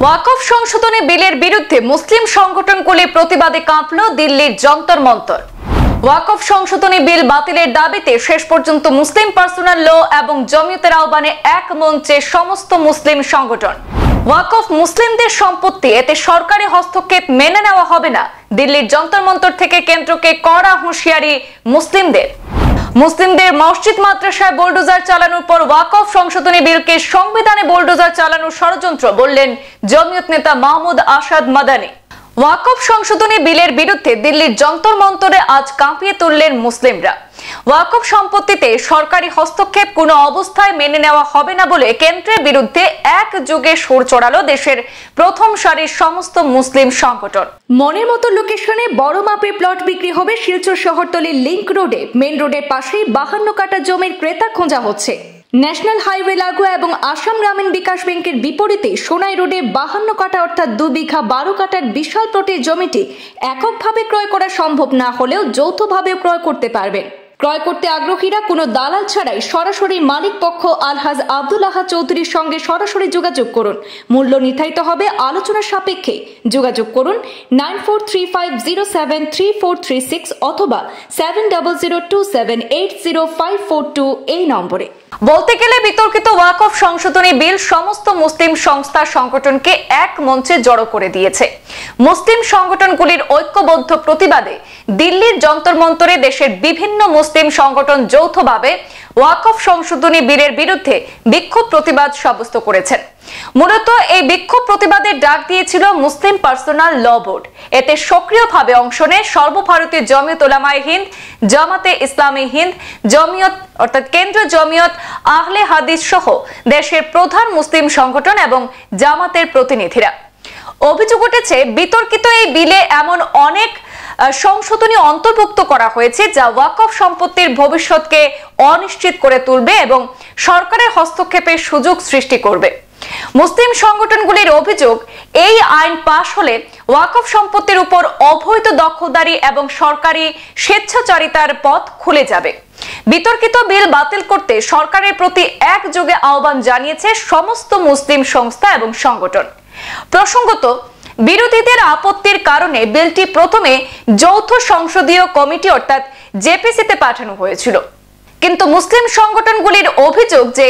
ওয়াকফ সংশোধনী বিলের বিরুদ্ধে মুসলিম সংগঠনগুলি প্রতিবাদে কাঁপল দিল্লির যন্তর মন্তর। ওয়াকফ সংশোধনী বিল বাতিলের দাবিতে শেষ পর্যন্ত মুসলিম পার্সোনাল ল এবং জমিয়তের আহ্বানে এক মঞ্চে সমস্ত মুসলিম সংগঠন। ওয়াকফ মুসলিমদের সম্পত্তি, এতে সরকারি হস্তক্ষেপ মেনে নেওয়া হবে না। দিল্লির যন্তর মন্তর থেকে কেন্দ্রকে কড়া হুঁশিয়ারি মুসলিমদের মসজিদ মাদ্রাসায় বুলডোজার চালানোর পর ওয়াকফ সংশোধনী বিলকে সংবিধানে বুলডোজার চালানোর ষড়যন্ত্র বললেন জমিয়ত নেতা মাহমুদ আসাদ মাদানী। ওয়াকফ সংশোধনী বিলের বিরুদ্ধে দিল্লির যন্তর মন্তরে আজ কাঁপিয়ে তুললেন মুসলিমরা। ওয়াকফ সম্পত্তিতে সরকারি হস্তক্ষেপ কোনো অবস্থায় মেনে নেওয়া হবে না বলে কেন্দ্রের বিরুদ্ধে একযোগে সুর চড়ালো দেশের প্রথম সারির সমস্ত মুসলিম সংগঠন। মনের মতো লোকেশনে বড় মাপের প্লট বিক্রি হবে শিলচর শহরতলির লিংক রোডে। মেন রোডের পাশেই 52 কাঠা জমির ক্রেতা খোঁজা হচ্ছে। ন্যাশনাল হাইওয়ে লাগোয়া এবং আসাম গ্রামীণ বিকাশ ব্যাংকের বিপরীতে সোনাই রোডে 52 কাঠা অর্থাৎ 2 বিঘা 12 কাঠার বিশাল প্লটের জমিটি এককভাবে ক্রয় করা সম্ভব না হলেও যৌথভাবে ক্রয় করতে পারবেন। ক্রয় করতে আগ্রহীরা কোনো দালাল ছাড়াই সরাসরি মালিক পক্ষ আলহাজ আব্দুল আহাদ চৌধুরীর সঙ্গে সরাসরি যোগাযোগ করুন। মূল্য নির্ধারিত হবে আলোচনার সাপেক্ষে। যোগাযোগ করুন 9435073436 অথবা 7002780542 এই নম্বরে। বলতে গেলে বিতর্কিত ওয়াকফ সংশোধনী বিল সমস্ত মুসলিম সংস্থা সংগঠনকে এক মঞ্চে জড়ো করে দিয়েছে। মুসলিম সংগঠনগুলির ঐক্যবদ্ধ প্রতিবাদে দিল্লির যন্তর মন্তরে দেশের বিভিন্ন মুসলিম সংগঠন যৌথভাবে ওয়াকফ সংশোধনী বিলের বিরুদ্ধে বিক্ষোভ প্রতিবাদ সাব্যস্ত করেছেন। মূলত এই বিক্ষোভ প্রতিবাদের ডাক দিয়েছিল মুসলিম পার্সোনাল ল বোর্ড। এতে সক্রিয়ভাবে অংশ নেয় সর্বভারতীয় জমিয়ত উলামায়ে হিন্দ, জামাতে ইসলামী হিন্দ, জমিয়ত অর্থাৎ কেন্দ্রীয় জমিয়ত আহলে হাদিস সহ দেশের প্রধান মুসলিম সংগঠন এবং জামাতের প্রতিনিধিরা। অভিযোগ উঠেছে বিতর্কিত এই বিলে এমন অনেক সংশোধনী অন্তর্ভুক্ত করা হয়েছে যা ওয়াকফ সম্পত্তির ভবিষ্যৎকে অনিশ্চিত করে তুলবে এবং সরকারের হস্তক্ষেপের সুযোগ সৃষ্টি করবে। মুসলিম সংগঠনগুলির অভিযোগ, এই আইন পাশ হলে ওয়াকফ সম্পত্তির উপর অবৈধ দখলদারি এবং সরকারি স্বেচ্ছাচারিতার পথ খুলে যাবে। বিতর্কিত বিল বাতিল করতে সরকারের প্রতি একযোগে আহ্বান জানিয়েছে সমস্ত মুসলিম সংস্থা এবং সংগঠন। প্রসঙ্গত, বিরোধীদের আপত্তির কারণে বিলটি প্রথমে যৌথ সংসদীয় কমিটি অর্থাৎ জেপিসিতে পাঠানো হয়েছিল, কিন্তু মুসলিম সংগঠনগুলির অভিযোগ যে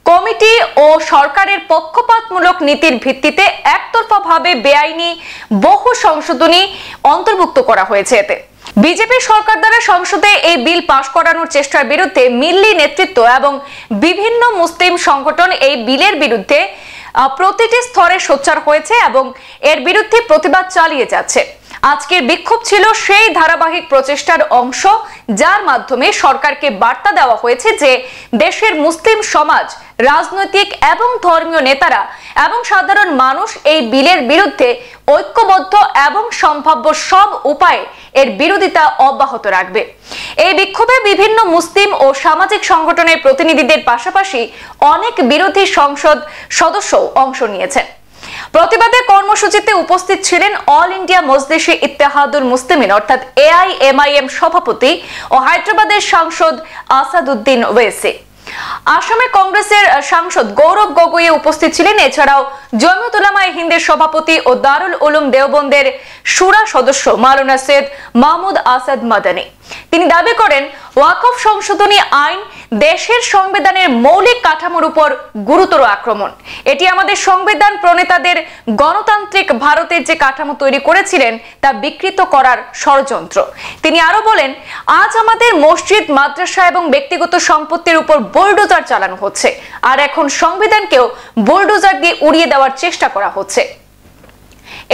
কমিটি ও সরকারের পক্ষপাতমূলক নীতির ভিত্তিতে একতরফাভাবে বেআইনি বহু সংশোধনী অন্তর্ভুক্ত করা হয়েছে। এতে বিজেপি সরকার দ্বারা সংসদে এই বিল পাশ করানোর চেষ্টার বিরুদ্ধে মিল্লি নেতৃত্ব এবং বিভিন্ন মুসলিম সংগঠন এই বিলের বিরুদ্ধে প্রতিটি স্তরে সোচ্চার হয়েছে এবং এর বিরুদ্ধে প্রতিবাদ চালিয়ে যাচ্ছে। আজকের বিক্ষোভ ছিল সেই ধারাবাহিক প্রচেষ্টার অংশ যার মাধ্যমে সরকারকে বার্তা দেওয়া হয়েছে যে দেশের মুসলিম সমাজ, রাজনৈতিক এবং ধর্মীয় নেতারা এবং সাধারণ মানুষ এই বিলের বিরুদ্ধে ঐক্যবদ্ধ এবং সম্ভাব্য সব উপায়ে এর বিরোধিতা অব্যাহত রাখবে। এই বিক্ষোভে বিভিন্ন মুসলিম ও সামাজিক সংগঠনের প্রতিনিধিদের পাশাপাশি অনেক বিরোধী সংসদ সদস্য অংশ নিয়েছেন। প্রতিবাদে কর্মসূচিতে উপস্থিত ছিলেন অল ইন্ডিয়া মজলিসে ইত্তেহাদুল মুসলিমিন অর্থাৎ AIMIM সভাপতি ও হায়দ্রাবাদের সাংসদ আসাদুদ্দিন ওয়েসি। আসামে কংগ্রেসের সাংসদ গৌরব গগৈ উপস্থিত ছিলেন। এছাড়াও জমিয়ত উলামায়ে হিন্দের সভাপতি ও দারুল উলুম দেওবন্দের শুরা সদস্য মাওলানা সৈয়দ মাহমুদ আসাদ মাদানী। তিনি দাবি করেন, ওয়াকফ সংশোধনী আইন দেশের সংবিধানের মৌলিক কাঠামোর উপর গুরুতর আক্রমণ। এটি আমাদের সংবিধান প্রণেতাদের গণতান্ত্রিক ভারতের যে কাঠামো তৈরি করেছিলেন তা বিকৃত করার ষড়যন্ত্র। তিনি আরো বলেন, আজ আমাদের মসজিদ, মাদ্রাসা এবং ব্যক্তিগত সম্পত্তির উপর বুলডোজার চালানো হচ্ছে, আর এখন সংবিধানকেও বুলডোজার দিয়ে উড়িয়ে দেওয়ার চেষ্টা করা হচ্ছে।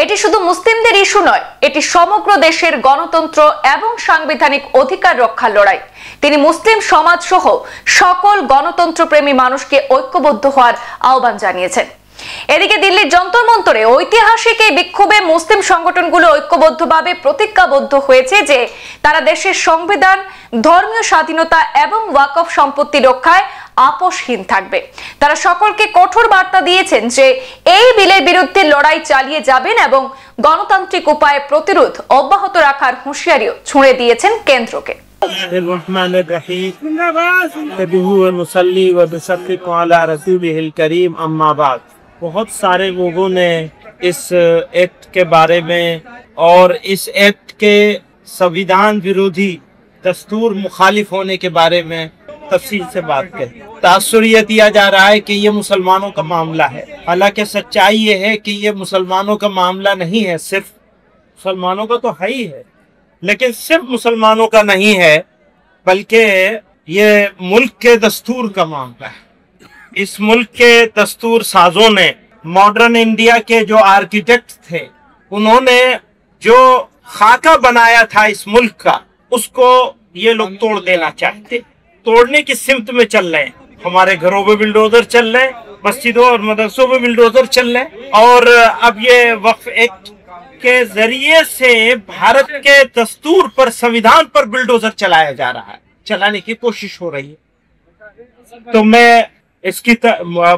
এটি শুধু মুসলিমদের ইস্যু নয়, এটি সমগ্র দেশের গণতন্ত্র এবং সাংবিধানিক অধিকার রক্ষার লড়াই। তিনি মুসলিম সমাজ সহ সকল গণতন্ত্রপ্রেমী মানুষকে ঐক্যবদ্ধ হওয়ার আহ্বান জানিয়েছেন। এদিকে দিল্লির যন্তর মন্তরে ঐতিহাসিক এই বিক্ষোভে মুসলিম সংগঠনগুলো ঐক্যবদ্ধভাবে প্রতিজ্ঞাবদ্ধ হয়েছে যে তারা দেশের সংবিধান, ধর্মীয় স্বাধীনতা এবং ওয়াকফ সম্পত্তি রক্ষায় আপোষহীন থাকবে। তারা সকলকে কঠোর বার্তা দিয়েছেন যে এই বিলের বিরুদ্ধে লড়াই চালিয়ে যাবেন এবং গণতান্ত্রিক উপায়ে প্রতিরোধ অব্যাহত রাখার হুঁশিয়ারিও ছুঁড়ে দিয়েছেন কেন্দ্রকে। बहुत सारे लोगों ने इस एक्ट के बारे में और इस एक्ट के संविधान विरोधी दस्तूर मुखालिफ होने के बारे में तफसील से बात करें। तासुर यह दिया जा रहा है कि ये मुसलमानों का मामला है, हालांकि सच्चाई ये है कि ये मुसलमानों का मामला नहीं है। सिर्फ मुसलमानों का तो है ही है, लेकिन सिर्फ मुसलमानों का नहीं है, बल्कि ये मुल्क के दस्तूर का मामला है। इस मुल्क के दस्तूर साजों ने, मॉडर्न इंडिया के जो आर्किटेक्ट थे, उन्होंने जो खाका बनाया था इस मुल्क का, उसको ये लोग तोड़ देना चाहते, तोड़ने की सिमत में चल रहे हैं। हमारे घरों पे बिल्डोजर चल रहे हैं, मस्जिदों और मदरसों पे बिल्डोजर चल रहे हैं, और अब ये वक्फ एक्ट के जरिए से भारत के दस्तूर पर, संविधान पर बिल्डोजर चलाया जा रहा है, चलाने की कोशिश हो रही है। तो मैं इसकी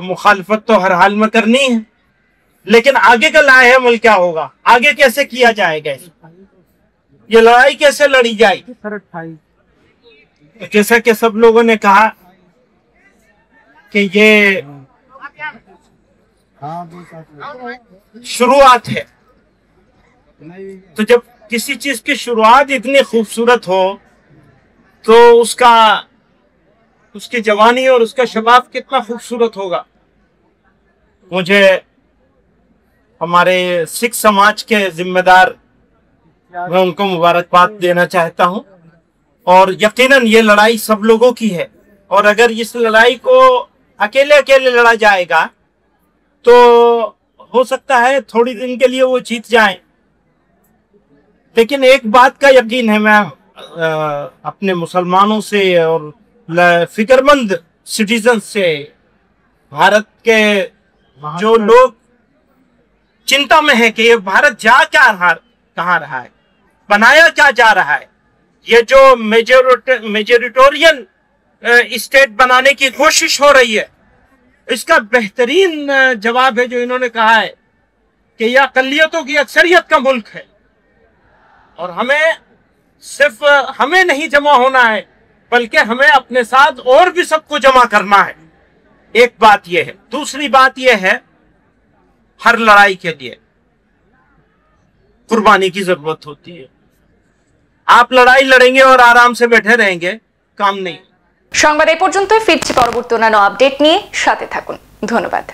मुखालफत तो हर हाल में करनी है, लेकिन आगे का लाहेअमल क्या होगा, आगे कैसे किया जाएगा, ये लड़ाई कैसे लड़ी जाएगी। जैसा कि सब लोगों ने कहा कि ये शुरुआत है, तो जब किसी चीज की शुरुआत इतनी खूबसूरत हो तो उसकी जवानी और उसका शबाब कितना खूबसूरत होगा। मुझे हमारे सिख समाज के जिम्मेदार, मैं उनको मुबारकबाद देना चाहता हूं, और यकीनन ये लड़ाई सब लोगों की है, और अगर इस लड़ाई को अकेले अकेले लड़ा जाएगा तो हो सकता है थोड़ी दिन के लिए वो जीत जाएं। लेकिन एक बात का यकीन है, मैं अपने मुसलमानों से और फिक्रमंद सिटीजन से, भारत के जो लोग चिंता में है कि ये भारत जा कहाँ रहा है, बनाया क्या जा रहा है, ये जो मेजोरिटोरियन स्टेट बनाने की कोशिश हो रही है, इसका बेहतरीन जवाब है जो इन्होंने कहा है कि यह अक़लियतों की अक्सरियत का मुल्क है, और सिर्फ हमें नहीं जमा होना है, बल्कि हमें अपने साथ और भी सबको जमा करना है। एक बात यह है। दूसरी बात यह है, हर लड़ाई के लिए कुर्बानी की जरूरत होती है। आप लड़ाई लड़ेंगे और आराम से बैठे रहेंगे, काम नहीं। সংবাদ এই পর্যন্তই, ফিরছি পরবর্তী অন্যান্য আপডেট নিয়ে, সাথে থাকুন। ধন্যবাদ।